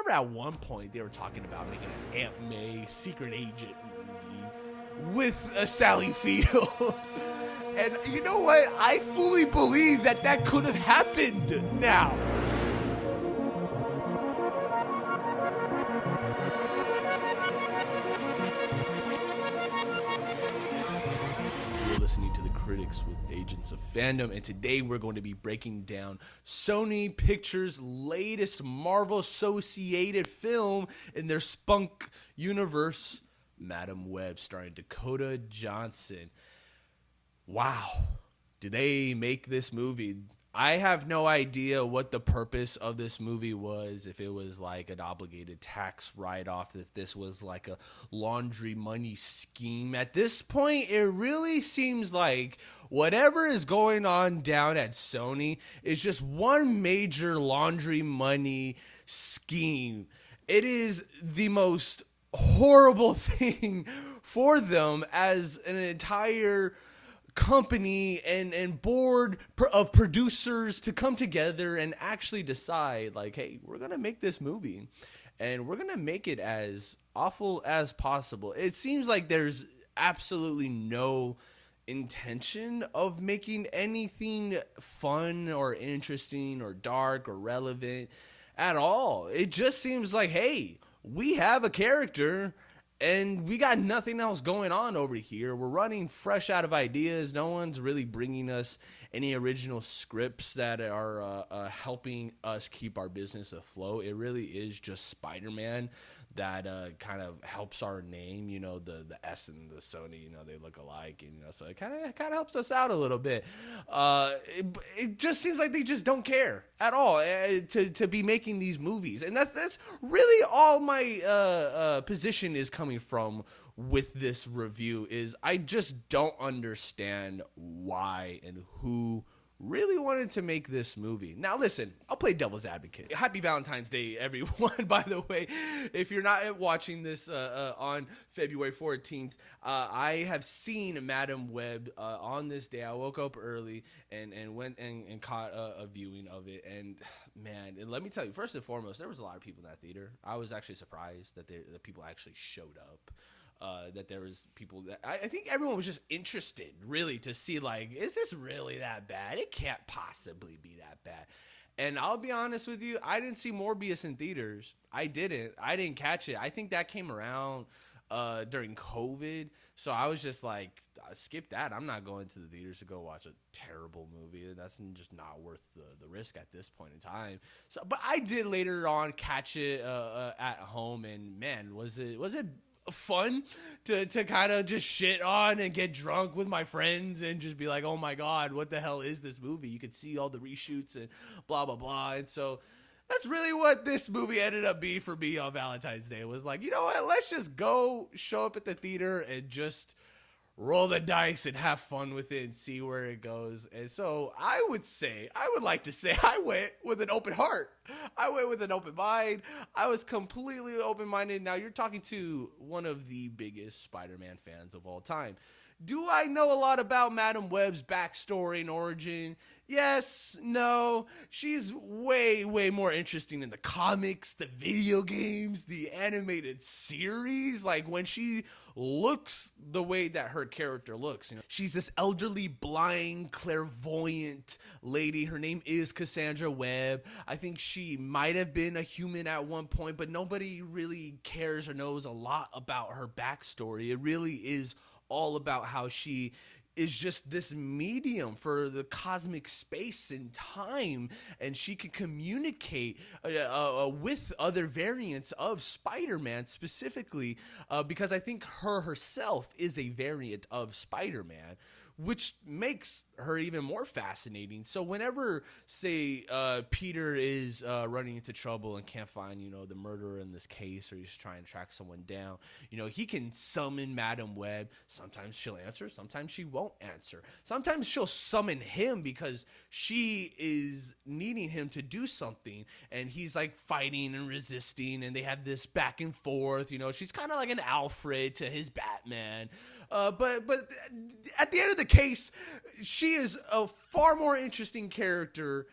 remember at one point they were talking about making an Aunt May secret agent movie with a Sally Field. And you know what? I fully believe that could have happened now. You're listening to The Critics with Agents of Fandom, and today we're going to be breaking down Sony Pictures' latest Marvel-associated film in their spunk universe, Madam Web, starring Dakota Johnson. Wow. Did they make this movie? I have no idea what the purpose of this movie was, if it was like an obligated tax write-off, if this was like a laundry money scheme. At this point, it really seems like whatever is going on down at Sony is just one major laundry money scheme. It is the most horrible thing for them as an entire company and board of producers to come together and actually decide, like, hey, we're gonna make this movie and we're gonna make it as awful as possible. It seems like there's absolutely no intention of making anything fun or interesting or dark or relevant at all. It just seems like, hey, we have a character and we got nothing else going on over here. We're running fresh out of ideas. No one's really bringing us any original scripts that are helping us keep our business afloat. It really is just Spider-Man that kind of helps our name. You know, the S and the Sony, you know, they look alike. And, you know, so it kind of helps us out a little bit. It just seems like they just don't care at all to be making these movies. And that's really all my position is coming from with this review, is I just don't understand why and who really wanted to make this movie. Now listen, I'll play devil's advocate. Happy Valentine's Day, everyone, by the way. If you're not watching this on February 14th, I have seen Madam Web on this day. I woke up early and went and caught a viewing of it. And man, let me tell you, first and foremost, there was a lot of people in that theater. I was actually surprised that people actually showed up. That there was people that I think everyone was just interested really to see, like, is this really that bad? It can't possibly be that bad. And I'll be honest with you, I didn't see Morbius in theaters. I didn't catch it. I think that came around during COVID. So I was just like, skip that. I'm not going to the theaters to go watch a terrible movie. That's just not worth the risk at this point in time. So, but I did later on catch it at home, and man, was it fun to kind of just shit on and get drunk with my friends and just be like, oh my God, what the hell is this movie? You could see all the reshoots and blah, blah, blah. And so that's really what this movie ended up being for me on Valentine's Day. It was like, you know what? Let's just go show up at the theater and just roll the dice and have fun with it and see where it goes. And so I would like to say I went with an open heart. I went with an open mind. I was completely open-minded. Now you're talking to one of the biggest Spider-Man fans of all time. Do I know a lot about Madam Web's backstory and origin? Yes, no. She's way, way more interesting in the comics, the video games, the animated series. Like when she looks the way that her character looks, you know, she's this elderly, blind, clairvoyant lady. Her name is Cassandra Webb. I think she might have been a human at one point, but nobody really cares or knows a lot about her backstory. It really is all about how she is just this medium for the cosmic space and time, and she can communicate with other variants of Spider-Man specifically, because I think herself is a variant of Spider-Man, which makes her even more fascinating. So whenever, say, Peter is running into trouble and can't find, you know, the murderer in this case, or he's trying to track someone down, you know, he can summon Madam Web. Sometimes she'll answer, sometimes she won't answer. Sometimes she'll summon him because she is needing him to do something, and he's like fighting and resisting, and they have this back and forth. You know, she's kind of like an Alfred to his Batman. But at the end of the case, she is a far more interesting character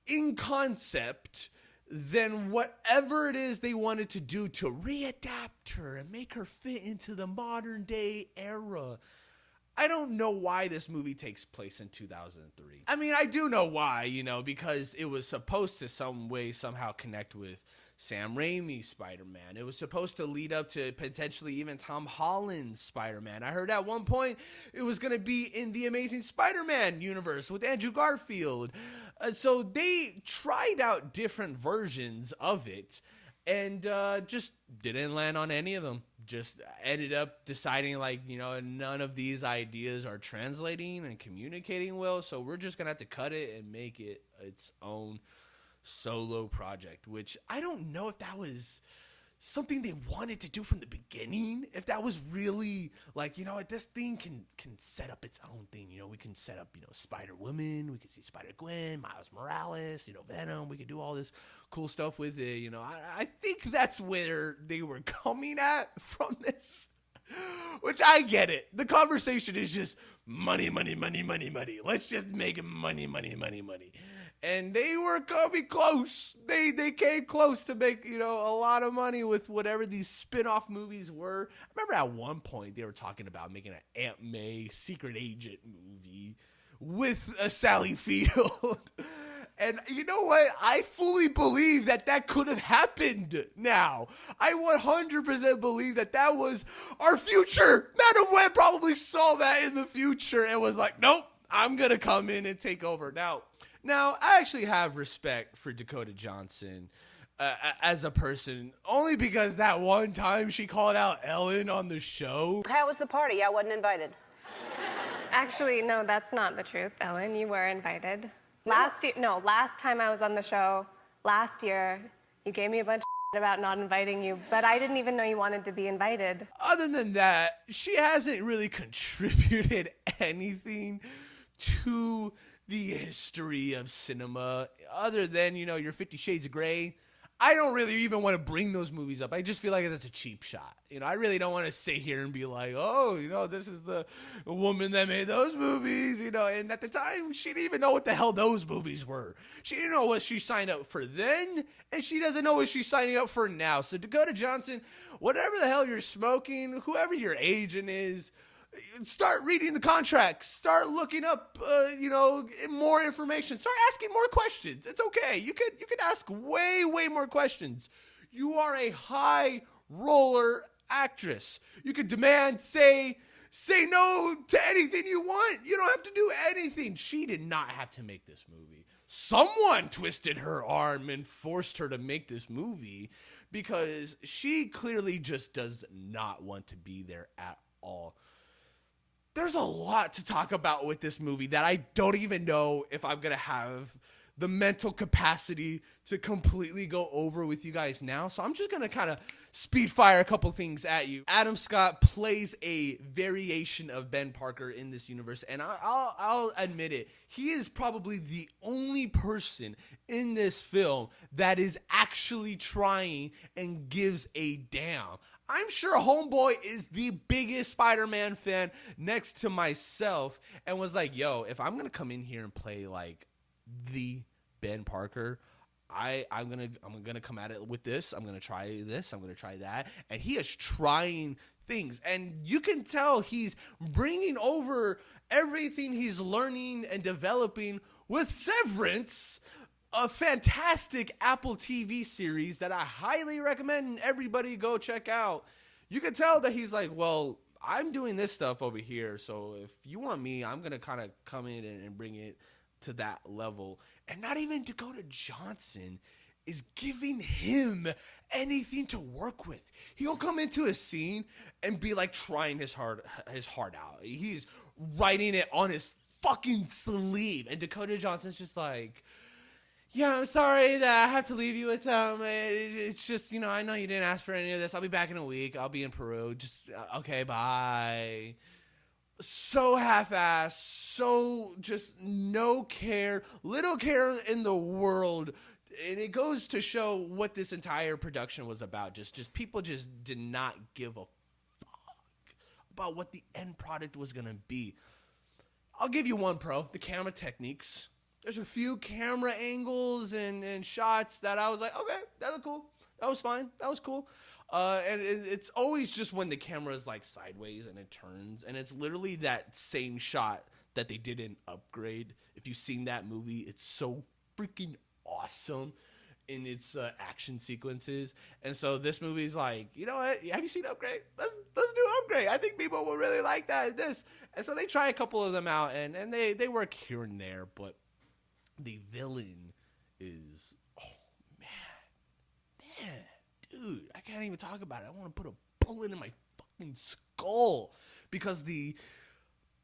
in concept than whatever it is they wanted to do to readapt her and make her fit into the modern day era. I don't know why this movie takes place in 2003. I mean, I do know why, because it was supposed to somehow connect with Sam Raimi's Spider-Man. It was supposed to lead up to potentially even Tom Holland's Spider-Man. I heard at one point it was going to be in the Amazing Spider-Man universe with Andrew Garfield. So they tried out different versions of it and just didn't land on any of them. Just ended up deciding none of these ideas are translating and communicating well, so we're just going to have to cut it and make it its own solo project, which I don't know if that was something they wanted to do from the beginning, if that was really this thing can set up its own thing. We can set up Spider-Woman, we can see Spider-Gwen, Miles Morales, Venom, we can do all this cool stuff with it. I think that's where they were coming at from this, which I get it. The conversation is just money. Let's just make money. And they were coming close. They came close to make, a lot of money with whatever these spin-off movies were. I remember at one point they were talking about making an Aunt May secret agent movie with a Sally Field. And you know what? I fully believe that could have happened now. I 100% believe that was our future. Madam Web probably saw that in the future and was like, nope, I'm going to come in and take over. Now, I actually have respect for Dakota Johnson as a person, only because that one time she called out Ellen on the show. How was the party? I wasn't invited. Actually, no, that's not the truth, Ellen. You were invited. Last time I was on the show, last year, you gave me a bunch of about not inviting you, but I didn't even know you wanted to be invited. Other than that, she hasn't really contributed anything to the history of cinema, other than, your 50 Shades of Grey. I don't really even want to bring those movies up. I just feel like that's a cheap shot. I really don't want to sit here and be like, oh, this is the woman that made those movies, and at the time, she didn't even know what the hell those movies were. She didn't know what she signed up for then, and she doesn't know what she's signing up for now. So Dakota Johnson, whatever the hell you're smoking, whoever your agent is, start reading the contracts. Start looking up, more information. Start asking more questions. It's okay. You could ask way more questions. You are a high roller actress. You could demand, say no to anything you want. You don't have to do anything. She did not have to make this movie. Someone twisted her arm and forced her to make this movie because she clearly just does not want to be there at all. There's a lot to talk about with this movie that I don't even know if I'm going to have the mental capacity to completely go over with you guys now. So I'm just going to kind of speed fire a couple things at you. Adam Scott plays a variation of Ben Parker in this universe. And I'll admit it. He is probably the only person in this film that is actually trying and gives a damn. I'm sure Homeboy is the biggest Spider-Man fan next to myself and was like, yo, if I'm going to come in here and play like the Ben Parker, I'm gonna come at it with this. I'm gonna try this. I'm gonna try that. And he is trying things. And you can tell he's bringing over everything he's learning and developing with Severance, a fantastic Apple TV series that I highly recommend everybody go check out. You can tell that he's like, well, I'm doing this stuff over here, so if you want me, I'm going to kind of come in and bring it to that level. And not even Dakota Johnson is giving him anything to work with. He'll come into a scene and be like trying his heart out. He's writing it on his fucking sleeve. And Dakota Johnson's just like, yeah, I'm sorry that I have to leave you with them. It's just, I know you didn't ask for any of this. I'll be back in a week. I'll be in Peru. Just, okay, bye. So half-assed, so just no care, little care in the world. And it goes to show what this entire production was about. Just people just did not give a fuck about what the end product was going to be. I'll give you one pro, the camera techniques. There's a few camera angles and shots that I was like, okay, that looked cool. That was fine. That was cool. And it's always just when the camera is like sideways and it turns, and it's literally that same shot that they did in Upgrade. If you've seen that movie, it's so freaking awesome in its action sequences. And so this movie's like, you know what? Have you seen Upgrade? Let's do Upgrade. I think people will really like that. And so they try a couple of them out, and they work here and there, but the villain is, oh man, dude, I can't even talk about it. I want to put a bullet in my fucking skull, because the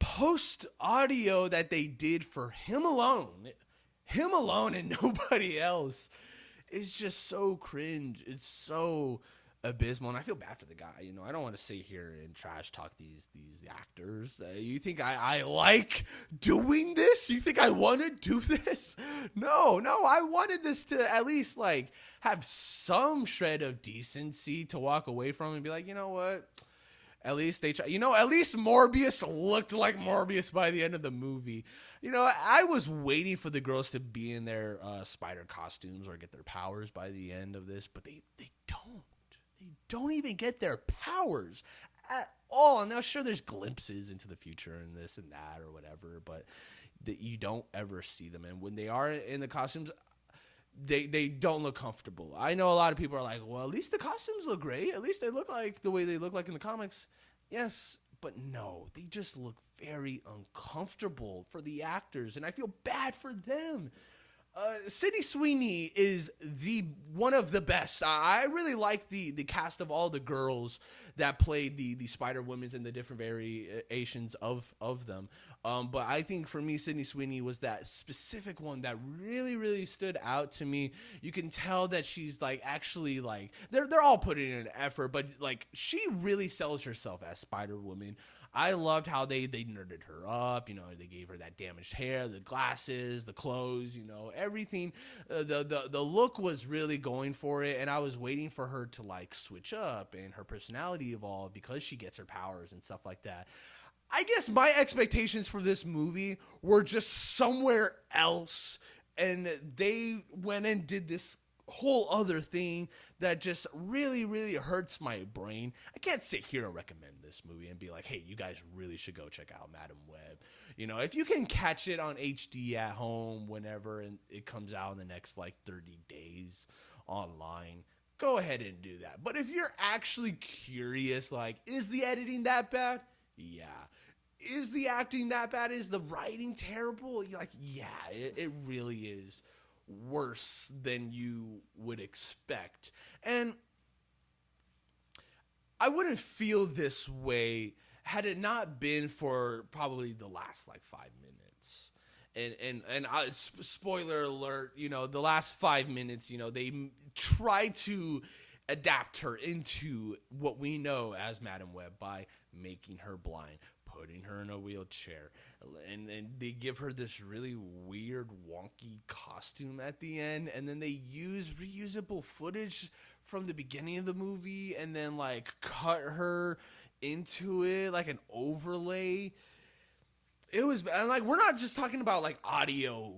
post audio that they did for him alone and nobody else, is just so cringe. It's so abysmal, and I feel bad for the guy. You know, I don't want to sit here and trash talk these actors. You think I like doing this? You think I want to do this? No, I wanted this to at least like have some shred of decency to walk away from and be like, you know what? At least they try. You know, at least Morbius looked like Morbius by the end of the movie. You know, I was waiting for the girls to be in their spider costumes or get their powers by the end of this, but they don't. They don't even get their powers at all. And now, sure, there's glimpses into the future and this and that or whatever, but you don't ever see them. And when they are in the costumes, they don't look comfortable. I know a lot of people are like, well, at least the costumes look great. At least they look like the way they look like in the comics. Yes, but no, they just look very uncomfortable for the actors, and I feel bad for them. Sydney Sweeney is one of the best. I really like the cast of all the girls that played the Spider Women and the different variations of them. But I think for me, Sydney Sweeney was that specific one that really, really stood out to me. You can tell that she's like actually like they're all putting in an effort, but like she really sells herself as Spider Woman. I loved how they nerded her up. You know, they gave her that damaged hair, the glasses, the clothes, you know, everything. The look was really going for it, and I was waiting for her to like switch up and her personality evolve because she gets her powers and stuff like that. I guess my expectations for this movie were just somewhere else, and they went and did this whole other thing that just really, really hurts my brain. I can't sit here and recommend this movie and be like, hey, you guys really should go check out Madam Web. You know, if you can catch it on HD at home whenever and it comes out in the next like 30 days online, go ahead and do that. But if you're actually curious, like, is the editing that bad? Yeah. Is the acting that bad? Is the writing terrible? You're like, yeah, it really is worse than you would expect. And I wouldn't feel this way had it not been for probably the last like 5 minutes. And spoiler alert, you know, the last 5 minutes, you know, they try to adapt her into what we know as Madam Web by making her blind, putting her in a wheelchair, and they give her this really weird, wonky costume at the end, and then they use reusable footage from the beginning of the movie and then like cut her into it like an overlay. It was, and like, we're not just talking about like audio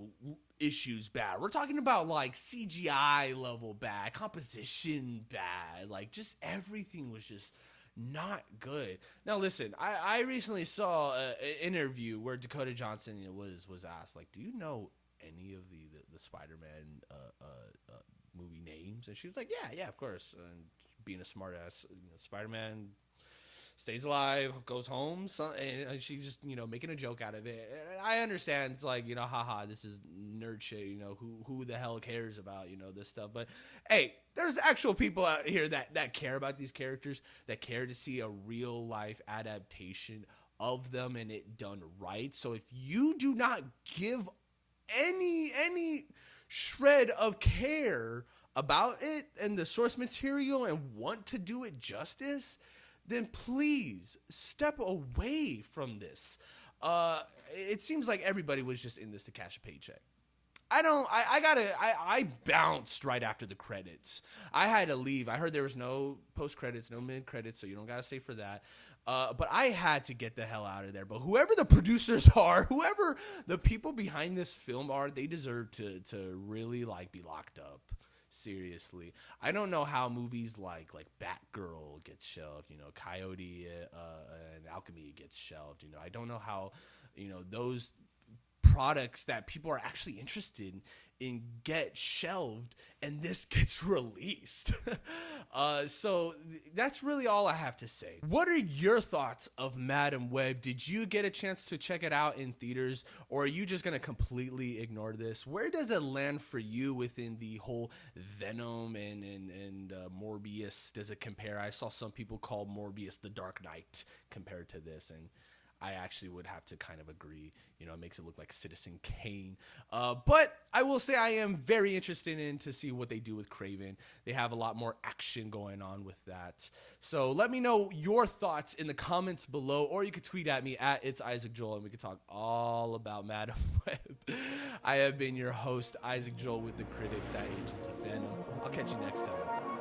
issues bad. We're talking about like CGI level bad, composition bad, like just everything was just not good. Now listen, I recently saw an interview where Dakota Johnson was asked, like, do you know any of the Spider-Man movie names? And she was like, yeah, of course. And being a smart ass, Spider-Man stays alive, goes home, and she's just, making a joke out of it. And I understand, it's like, haha, this is nerd shit, who the hell cares about, this stuff. But hey, there's actual people out here that care about these characters, that care to see a real life adaptation of them and it done right. So if you do not give any shred of care about it and the source material and want to do it justice, then please step away from this. It seems like everybody was just in this to cash a paycheck. I bounced right after the credits. I had to leave. I heard there was no post credits, no mid credits, so you don't gotta stay for that. But I had to get the hell out of there. But whoever the producers are, whoever the people behind this film are, they deserve to really like be locked up. Seriously, I don't know how movies like Batgirl gets shelved. Coyote and Alchemy gets shelved. I don't know how those products that people are actually interested in get shelved and this gets released. So that's really all I have to say. What are your thoughts of Madam Web? Did you get a chance to check it out in theaters, or are you just going to completely ignore this? Where does it land for you within the whole Venom and Morbius? Does it compare? I saw some people call Morbius the Dark Knight compared to this, and I actually would have to kind of agree. It makes it look like Citizen Kane. But I will say I am very interested in to see what they do with Kraven. They have a lot more action going on with that. So let me know your thoughts in the comments below, or you could tweet at me at It's Isaac Joel, and we could talk all about Madam Web. I have been your host, Isaac Joel, with the critics at Agents of Fandom. I'll catch you next time.